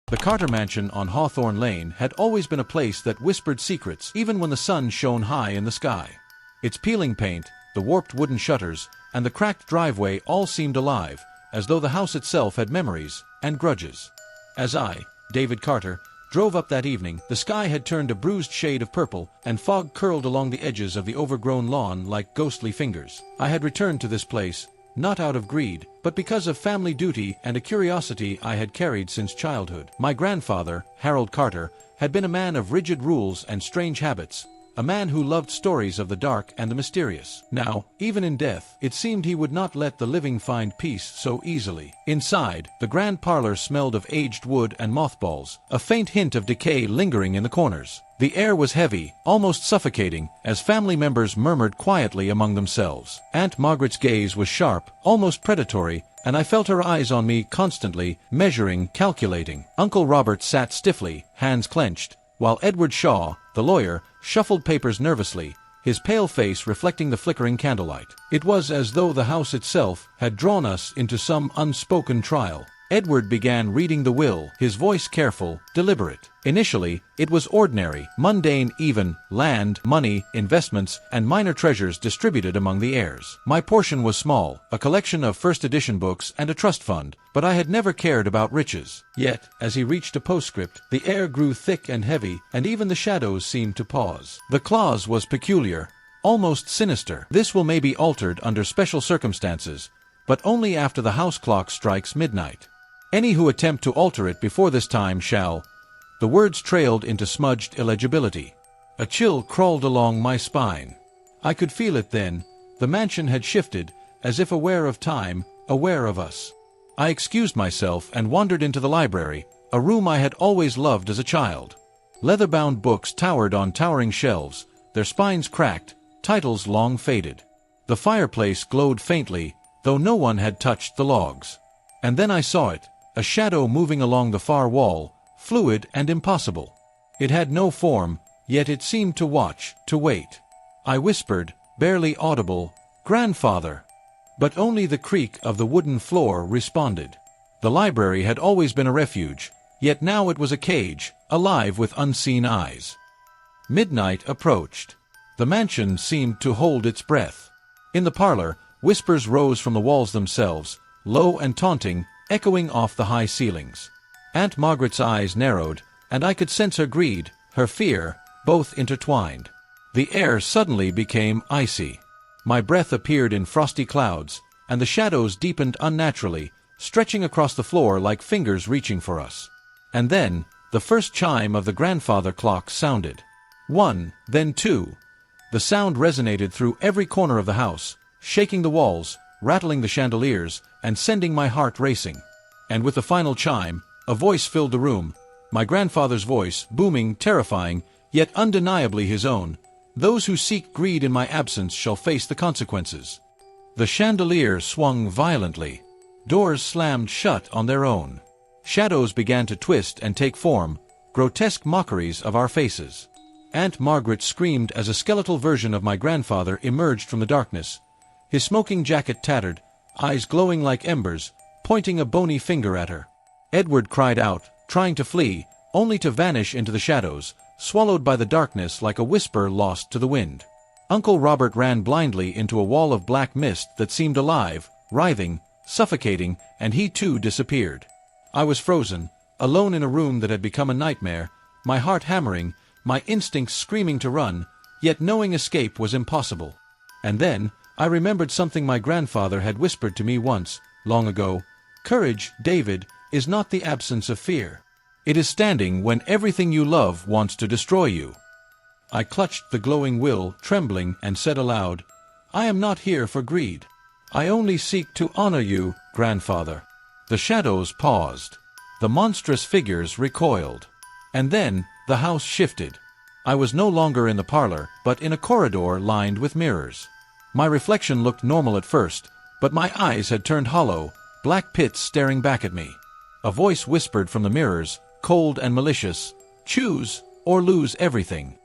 The Carter Mansion on Hawthorne Lane had always been a place that whispered secrets even when the sun shone high in the sky. Its peeling paint, the warped wooden shutters, and the cracked driveway all seemed alive, as though the house itself had memories and grudges. As I, David Carter, drove up that evening, the sky had turned a bruised shade of purple, and fog curled along the edges of the overgrown lawn like ghostly fingers. I had returned to this place, not out of greed, but because of family duty and a curiosity I had carried since childhood. My grandfather, Harold Carter, had been a man of rigid rules and strange habits, a man who loved stories of the dark and the mysterious. Now, even in death, it seemed he would not let the living find peace so easily. Inside, the grand parlor smelled of aged wood and mothballs, a faint hint of decay lingering in the corners. The air was heavy, almost suffocating, as family members murmured quietly among themselves. Aunt Margaret's gaze was sharp, almost predatory, and I felt her eyes on me constantly, measuring, calculating. Uncle Robert sat stiffly, hands clenched, while Edward Shaw, the lawyer, shuffled papers nervously, his pale face reflecting the flickering candlelight. It was as though the house itself had drawn us into some unspoken trial. Edward began reading the will, his voice careful, deliberate. Initially, it was ordinary, mundane even, land, money, investments, and minor treasures distributed among the heirs. My portion was small, a collection of first edition books and a trust fund, but I had never cared about riches. Yet, as he reached a postscript, the air grew thick and heavy, and even the shadows seemed to pause. The clause was peculiar, almost sinister. This will may be altered under special circumstances, but only after the house clock strikes midnight. Any who attempt to alter it before this time shall. The words trailed into smudged illegibility. A chill crawled along my spine. I could feel it then. The mansion had shifted, as if aware of time, aware of us. I excused myself and wandered into the library, a room I had always loved as a child. Leather-bound books towered on towering shelves, their spines cracked, titles long faded. The fireplace glowed faintly, though no one had touched the logs. And then I saw it. A shadow moving along the far wall, fluid and impossible. It had no form, yet it seemed to watch, to wait. I whispered, barely audible, "Grandfather!" But only the creak of the wooden floor responded. The library had always been a refuge, yet now it was a cage, alive with unseen eyes. Midnight approached. The mansion seemed to hold its breath. In the parlor, whispers rose from the walls themselves, low and taunting, echoing off the high ceilings. Aunt Margaret's eyes narrowed, and I could sense her greed, her fear, both intertwined. The air suddenly became icy. My breath appeared in frosty clouds, and the shadows deepened unnaturally, stretching across the floor like fingers reaching for us. And then, the first chime of the grandfather clock sounded. 1, then 2. The sound resonated through every corner of the house, shaking the walls, rattling the chandeliers, and sending my heart racing. And with the final chime, a voice filled the room, my grandfather's voice, booming, terrifying, yet undeniably his own. "Those who seek greed in my absence shall face the consequences." The chandelier swung violently. Doors slammed shut on their own. Shadows began to twist and take form, grotesque mockeries of our faces. Aunt Margaret screamed as a skeletal version of my grandfather emerged from the darkness, his smoking jacket tattered, eyes glowing like embers, pointing a bony finger at her. Edward cried out, trying to flee, only to vanish into the shadows, swallowed by the darkness like a whisper lost to the wind. Uncle Robert ran blindly into a wall of black mist that seemed alive, writhing, suffocating, and he too disappeared. I was frozen, alone in a room that had become a nightmare, my heart hammering, my instincts screaming to run, yet knowing escape was impossible. And then, I remembered something my grandfather had whispered to me once, long ago. "Courage, David, is not the absence of fear. It is standing when everything you love wants to destroy you." I clutched the glowing will, trembling, and said aloud, "I am not here for greed. I only seek to honor you, grandfather." The shadows paused. The monstrous figures recoiled. And then, the house shifted. I was no longer in the parlor, but in a corridor lined with mirrors. My reflection looked normal at first, but my eyes had turned hollow, black pits staring back at me. A voice whispered from the mirrors, cold and malicious, "Choose, or lose everything."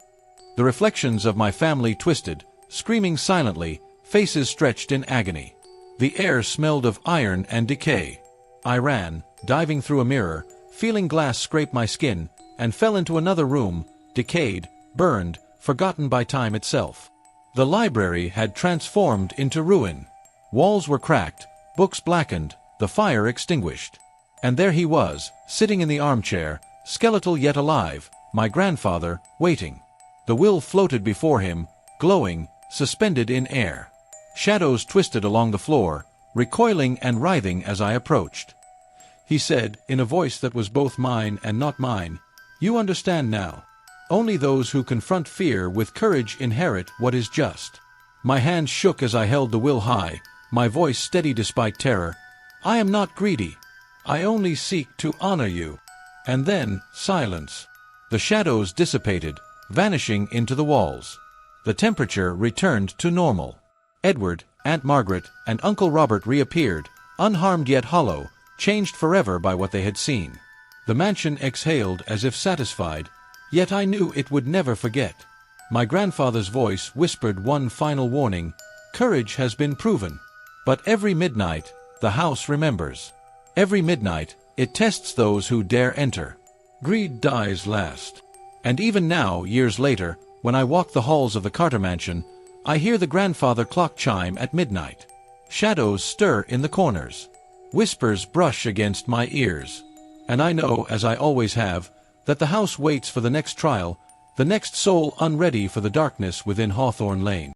The reflections of my family twisted, screaming silently, faces stretched in agony. The air smelled of iron and decay. I ran, diving through a mirror, feeling glass scrape my skin, and fell into another room, decayed, burned, forgotten by time itself. The library had transformed into ruin. Walls were cracked, books blackened, the fire extinguished. And there he was, sitting in the armchair, skeletal yet alive, my grandfather, waiting. The will floated before him, glowing, suspended in air. Shadows twisted along the floor, recoiling and writhing as I approached. He said, in a voice that was both mine and not mine, "You understand now. Only those who confront fear with courage inherit what is just." My hands shook as I held the will high, my voice steady despite terror. "I am not greedy. I only seek to honor you." And then, silence. The shadows dissipated, vanishing into the walls. The temperature returned to normal. Edward, Aunt Margaret, and Uncle Robert reappeared, unharmed yet hollow, changed forever by what they had seen. The mansion exhaled as if satisfied, yet I knew it would never forget. My grandfather's voice whispered one final warning: "Courage has been proven." But every midnight, the house remembers. Every midnight, it tests those who dare enter. Greed dies last. And even now, years later, when I walk the halls of the Carter mansion, I hear the grandfather clock chime at midnight. Shadows stir in the corners. Whispers brush against my ears. And I know, as I always have, that the house waits for the next trial, the next soul unready for the darkness within Hawthorne Lane.